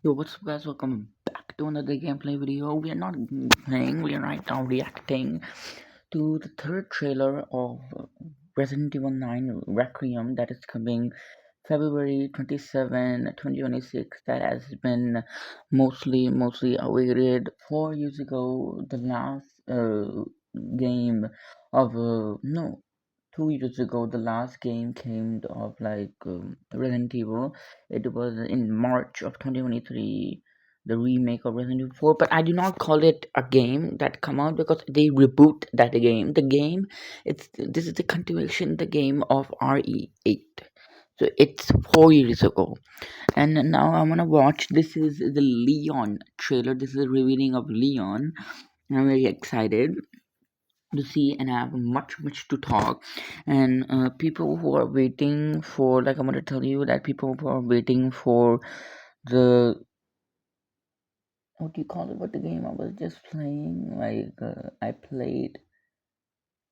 Yo, what's up, guys? Welcome back to another gameplay video. We are not playing, we are right now reacting to the third trailer of Resident Evil 9 Requiem that is coming February 27, 2026. That has been mostly awaited. 4 years ago, the last game of no 2 years ago, the last game came of Resident Evil. It was in March of 2023, the remake of Resident Evil 4. But I do not call it a game that come out because they reboot that game. The game, this is the continuation, the game of RE8. So it's 4 years ago, and now I'm gonna watch. This is the Leon trailer. This is the revealing of Leon. I'm very excited to see and have much to talk, and people who are waiting for, like, I'm going to tell you that people who are waiting for the, what do you call it, what the game I was just playing, I played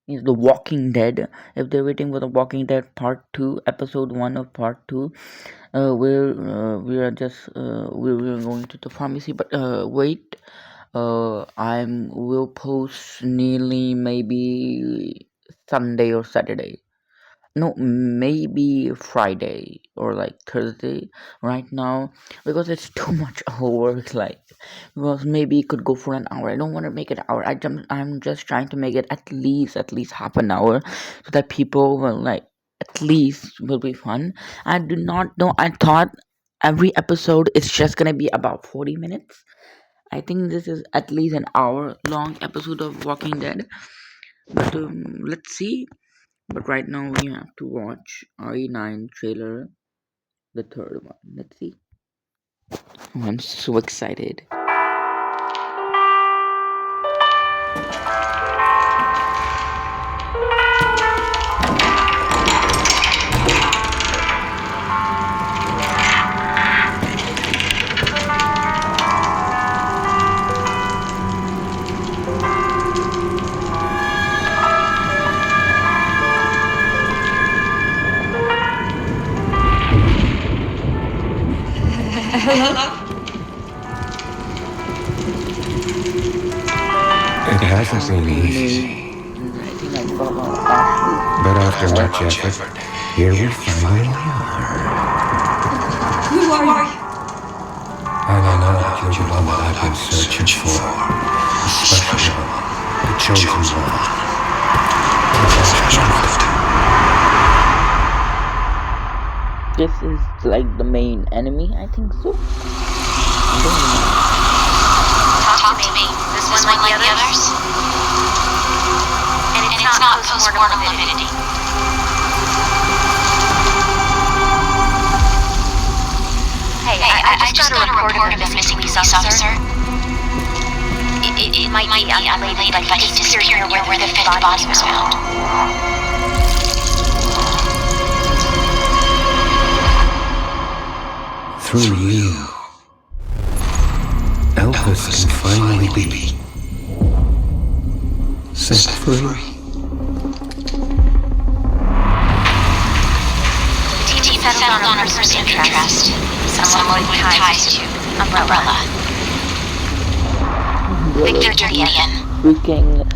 is The Walking Dead. If they're waiting for The Walking Dead Part 2, Episode 1 of Part 2, we are just we're going to the pharmacy, but wait, I will post nearly maybe Sunday or Saturday. No, maybe Friday or like Thursday right now, because it's too much work. Because maybe it could go for an hour. I don't want to make it an hour. I'm just trying to make it at least half an hour, so that people will at least will be fun. I do not know. I thought every episode is just gonna be about 40 minutes. I think this is at least an hour long episode of Walking Dead. But let's see. But right now we have to watch RE9 trailer, the third one. Let's see. Oh, I'm so excited. It hasn't been easy, but after much effort, here we finally are. Who are you? I don't know, but you're the one that I've been searching for. The special one, the chosen one. This is like the main enemy, I think so. Talk to me. This one like the others? And it's not post-mortem lividity. Hey, I just got a report of a missing police officer. It might be unrelated, but he disappeared near where the fifth body was found. Through you, Elvis can finally be set free. TT settled on a person of interest. Someone with ties to Umbrella. Victor Gideon. Freaking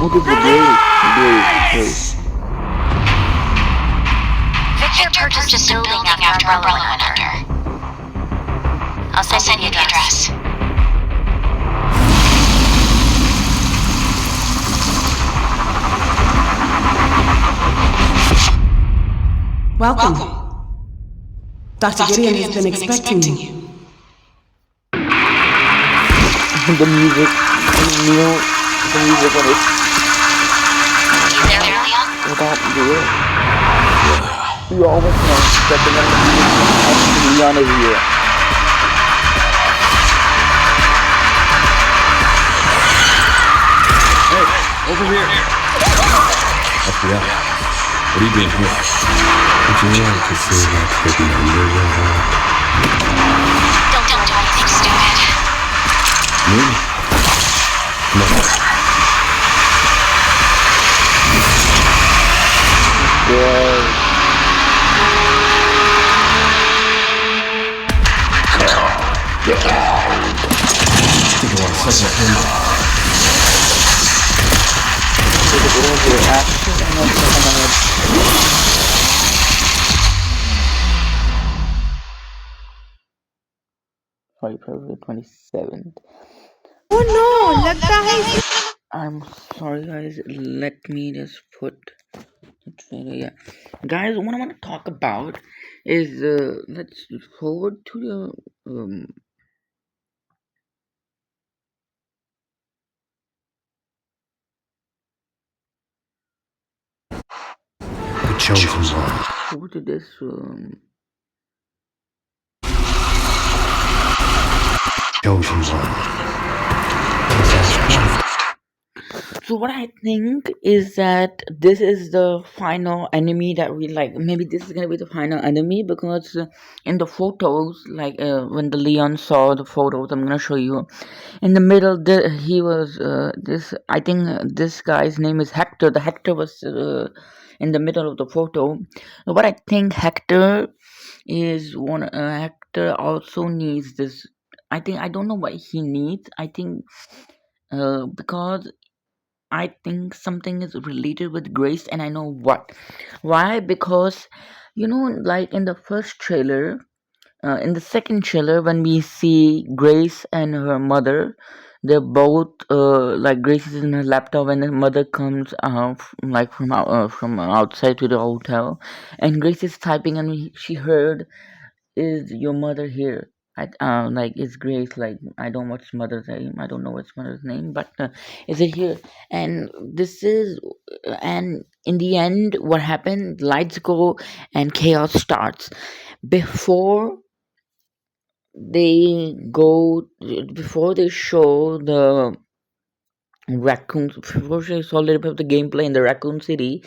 what is the great. Victor purchased a building after Umbrella went under. I'll send you the address. Welcome. Dr. Gideon has been expecting you. The music, the music on it. You there, Leon? Without you, you always know that the Leon is here. Hey, over here. FBI. What are you doing here? Would you like to see what's hidden under your heart? Don't do anything stupid. Me? No. Think you want to set me in? Sorry, February 27th. I'm sorry, guys. Let me just put the trailer. Yeah, guys. What I want to talk about is let's forward to the The chosen one. forward to this Chosen one. So what I think is that this is the final enemy that we like. Maybe this is gonna be the final enemy because in the photos, like when the Leon saw the photos, I'm gonna show you. In the middle, he was this. I think this guy's name is Hector. The Hector was in the middle of the photo. What I think Hector is one. Hector also needs this. I don't know what he needs. I think because I think something is related with Grace, and I know what. Why? Because like in the first trailer, in the second trailer, when we see Grace and her mother, they're both like Grace is in her laptop, and her mother comes like from outside to the hotel, and Grace is typing, and she heard, "Is your mother here?" Like it's Grace. Like I don't know what's mother's name. I don't know what's mother's name, but is it here? And this is, and in the end, what happened? Lights go and chaos starts. Before they go, before they show the raccoons, before they show a little bit of the gameplay in the Raccoon City,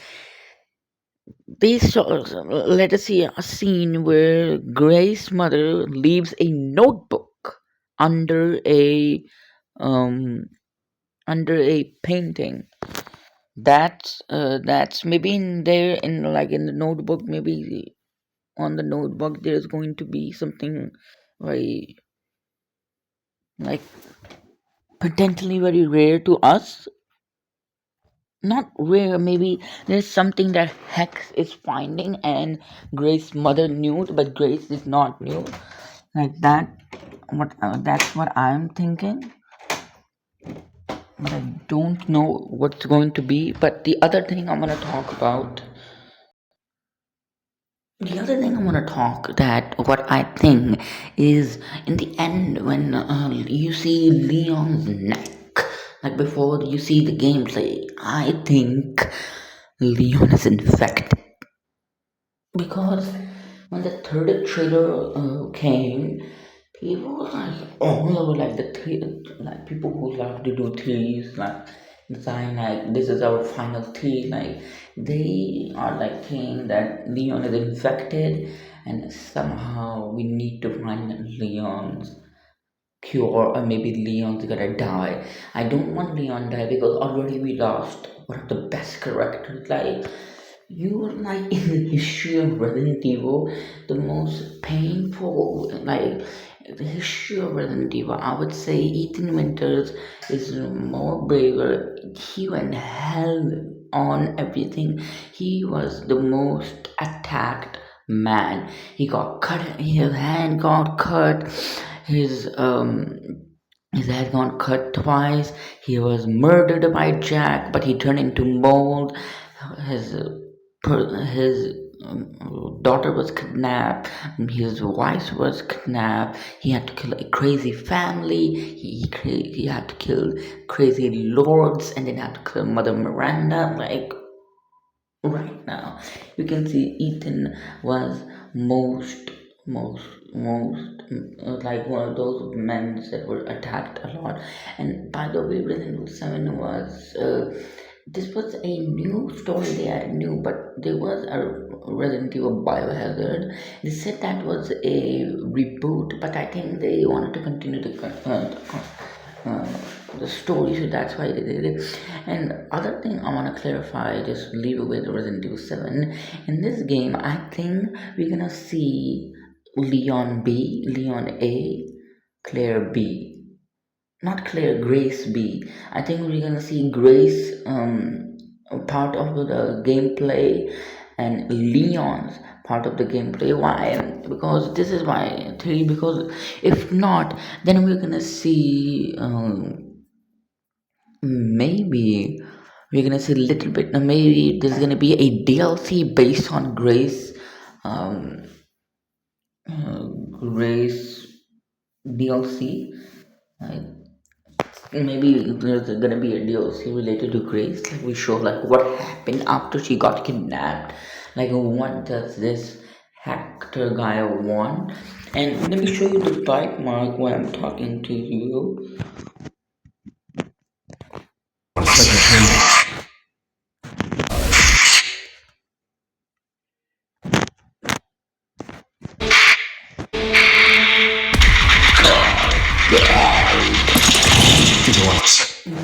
they saw, let us see a scene where Grace's mother leaves a notebook under a um under a painting. That's maybe in there, in like in the notebook, maybe on the notebook there's going to be something very, like, potentially very rare to us. Not rare, maybe there's something that Hex is finding and Grace's mother knew, but Grace did not knew. Like that. That's what I'm thinking. But I don't know what's going to be. But the other thing I'm gonna talk about. The other thing I want to talk, that what I think is, in the end, when you see Leon's neck, like before you see the gameplay, I think Leon is infected. Because when the third trailer came, people were like all over, like like people who love to do threes, like design, like this is our final three, like they are like saying that Leon is infected, and somehow we need to find Leon's cure, or maybe Leon's gonna die. I don't want Leon die because already we lost one of the best characters. Like you were like in the history of Resident Evil, the most painful, like the history of Resident Evil. I would say Ethan Winters is more braver. He went hell on everything. He was the most attacked man. He got cut. His hand got cut. His um his head got cut twice. He was murdered by Jack, but he turned into mold. His his daughter was kidnapped. His wife was kidnapped. He had to kill a crazy family. He had to kill crazy lords, and then had to kill Mother Miranda. Like right now, you can see Ethan was most like one of those men that were attacked a lot. And by the way, Resident Evil 7 was this was a new story they had new, but there was a Resident Evil Biohazard. They said that was a reboot, but I think they wanted to continue the uh, the story, so that's why they did it. And other thing I want to clarify, just leave it with Resident Evil 7. In this game, I think we're gonna see Leon B, Leon A, Claire B, not Claire, Grace B. I think we're gonna see Grace a part of the gameplay, and Leon's part of the gameplay. Why? Because this is why. Three. Because if not, then we're gonna see maybe we're gonna see a little bit. Maybe there's gonna be a DLC based on Grace. Um, Grace DLC. Uh, Maybe there's gonna be a DLC related to Grace, like we show like what happened after she got kidnapped, like what does this hacker guy want, and let me show you the bite mark when I'm talking to you.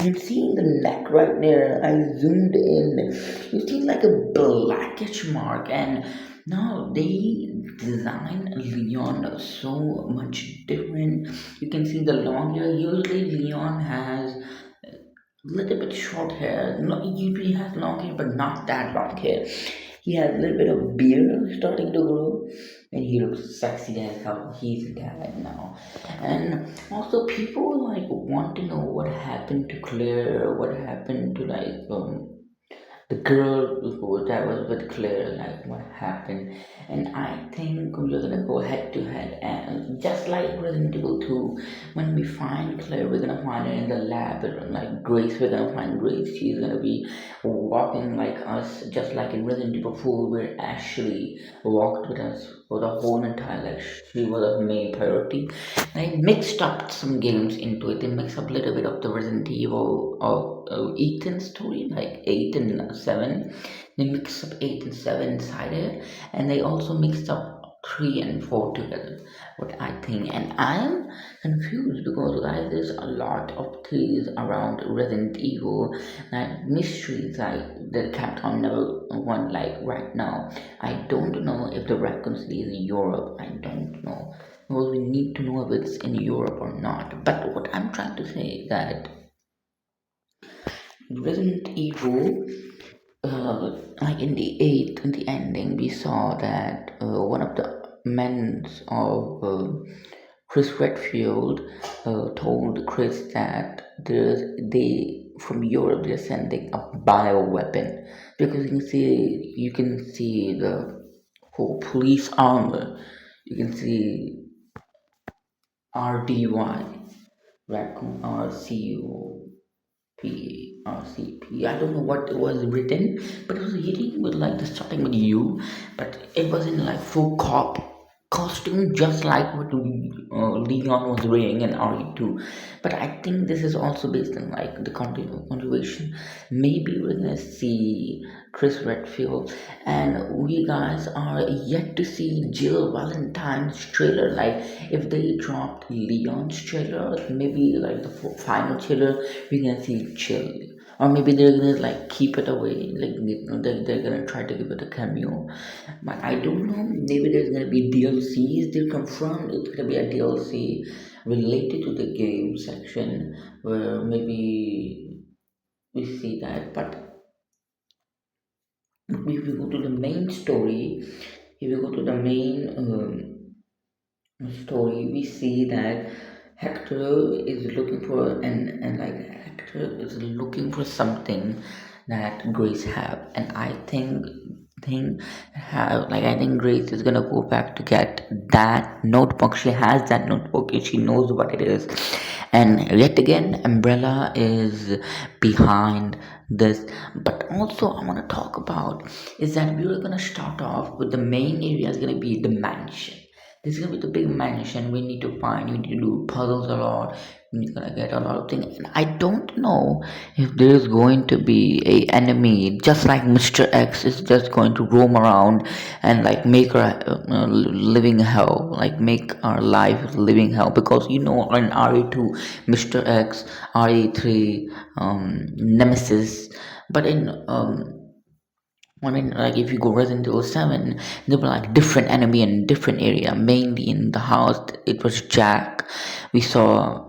You see the neck right there. I zoomed in. You see like a blackish mark, and now they design Leon so much different. You can see the long hair. Usually Leon has little bit short hair. No, he usually has long hair, but not that long hair. He has a little bit of beard starting to grow, and he looks sexy as hell. He's a guy now, and also people like want to know what happened to Claire, what happened to the girl that was with Claire, like what happened. And I think we're gonna go head to head, and just like Resident Evil 2, when we find Claire, we're gonna find her in the lab, and like Grace, we're gonna find Grace. She's gonna be walking like us, just like in Resident Evil 4, where Ashley walked with us for the whole entire, like she was a main priority. They mixed up some games into it. They mixed up a little bit of the Resident Evil of Ethan's story, like 8 and 7. They mixed up 8 and 7 inside it, and they also mixed up 3 and 4 together. What I think, and I'm confused because guys, there's a lot of things around Resident Evil, like mysteries, like the Capcom never one, like right now. I don't know if the Raccoon City is in Europe. I don't know. Well, we need to know if it's in Europe or not. But what I'm trying to say is that Resident Evil, like in the eighth, in the ending, we saw that one of the men of Chris Redfield told Chris that they from Europe they're sending a bio weapon, because you can see the whole police armor. You can see RDY, Raccoon, RCP. I don't know what it was written, but it was hitting with like the starting with U, but it was in like full cop costume, just like what Leon was wearing in RE2. But I think this is also based on like the continuation. Maybe we're gonna see Chris Redfield, and we guys are yet to see Jill Valentine's trailer. Like if they dropped Leon's trailer, maybe like the final trailer, we're gonna see Jill. Or maybe they're gonna like keep it away, like they're gonna try to give it a cameo. But I don't know. Maybe there's gonna be DLCs. They confirmed it's gonna be a DLC related to the game section, where maybe we see that. But if we go to the main story, if we go to the main story, we see that Hector is looking for, and like Hector is looking for something that Grace have, and I think have like I think Grace is gonna go back to get that notebook. She has that notebook and she knows what it is, and yet again Umbrella is behind this. But also I want to talk about is that we're gonna start off with the main area is gonna be the mansion. This is gonna be the big mansion. We need to find. We need to do puzzles a lot. We're gonna get a lot of things. And I don't know if there is going to be a enemy just like Mr. X is just going to roam around and like make our living hell, like make our life living hell. Because you know, in RE2, Mr. X, RE3, Nemesis, but in like if you go Resident Evil 7, there were like different enemy in different area. Mainly in the house, it was Jack. We saw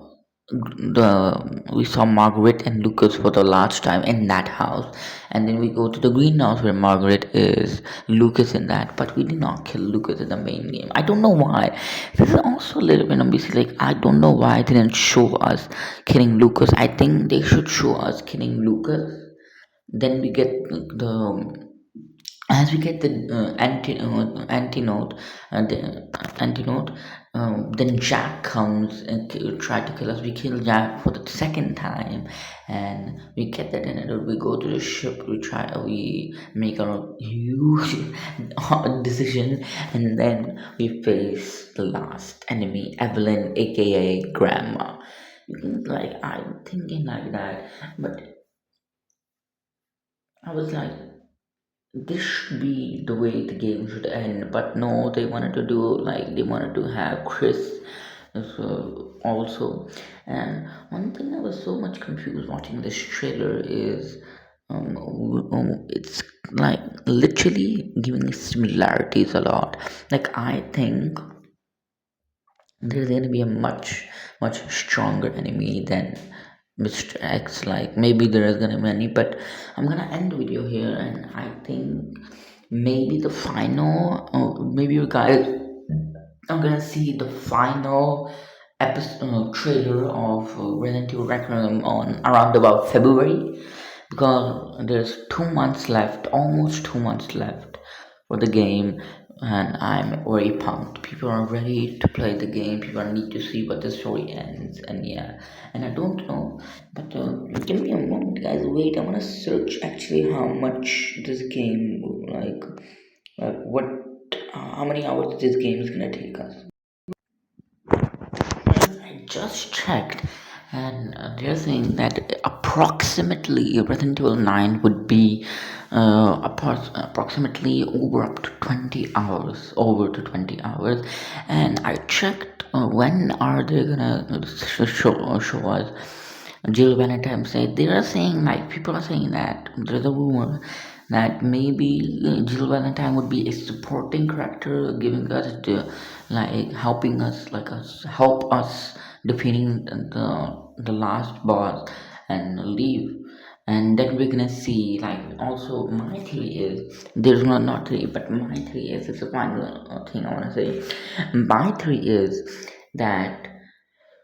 we saw Margaret and Lucas for the last time in that house, and then we go to the greenhouse where Margaret is, Lucas in that. But we did not kill Lucas in the main game. I don't know why. This is also a little bit obviously like I don't know why they didn't show us killing Lucas. I think they should show us killing Lucas. Then we get the as we get the antidote, then Jack comes and try to kill us. We kill Jack for the second time, and we get that antidote. We go to the ship. We make our huge decision, and then we face the last enemy, Evelyn, aka Grandma. You can like I'm thinking like that, but I was like, this should be the way the game should end, but no, they wanted to do like they wanted to have Chris also. And one thing I was so much confused watching this trailer is it's like literally giving similarities a lot. Like I think there's going to be a much stronger enemy than Mr. X. Like maybe there is gonna be many, but I'm gonna end the video here, and I think maybe the final, maybe you guys are gonna see the final episode trailer of Resident Evil Requiem on around about February, because there's 2 months left, almost 2 months left for the game, and I'm very pumped. People are ready to play the game. People need to see what the story ends, and yeah. And I don't know, but give me a moment, guys. Wait, I wanna search actually how much this game what how many hours this game is gonna take us. I just checked, and they're saying that approximately Resident Evil 9 would be approximately over up to 20 hours, over to 20 hours. And I checked when are they gonna show us. Jill Valentine said they are saying like people are saying that there's a rumor that maybe Jill Valentine would be a supporting character, giving us the like helping us help us defeating the last boss and leave. And then we're gonna see like also my theory is there's not theory, but my theory is it's a final thing I want to say. My theory is that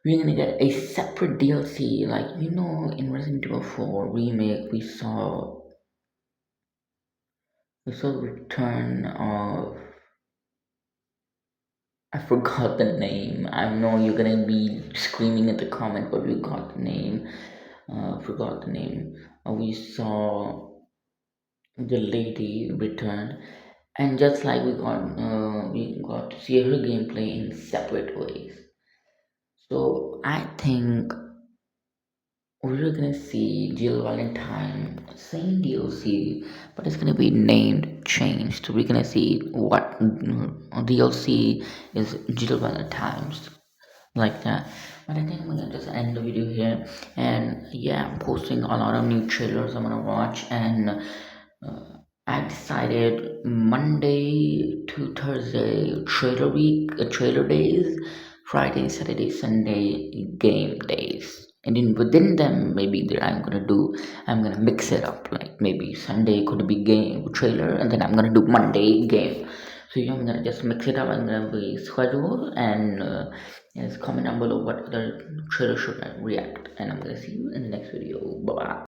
we're gonna get a separate DLC, like you know, in Resident Evil 4 remake, we saw the return of I forgot the name. I know you're gonna be screaming at the comment, but we got the name. Forgot the name. We saw the lady return, and just like we got to see her gameplay in separate ways. So I think we're gonna see Jill Valentine, same DLC, but it's gonna be named changed. So we're gonna see what DLC is Jill Valentine's, like that. But I think I'm gonna just end the video here. And yeah, I'm posting a lot of new trailers I'm gonna watch, and I decided Monday to Thursday trailer week, trailer days, Friday, Saturday, Sunday game days. And then within them, maybe there I'm gonna mix it up. Like maybe Sunday could be game trailer, and then I'm gonna do Monday game. So yeah, I'm gonna just mix it up. I'm gonna be schedule, and just comment down below what other trailer should I react. And I'm gonna see you in the next video. Bye bye.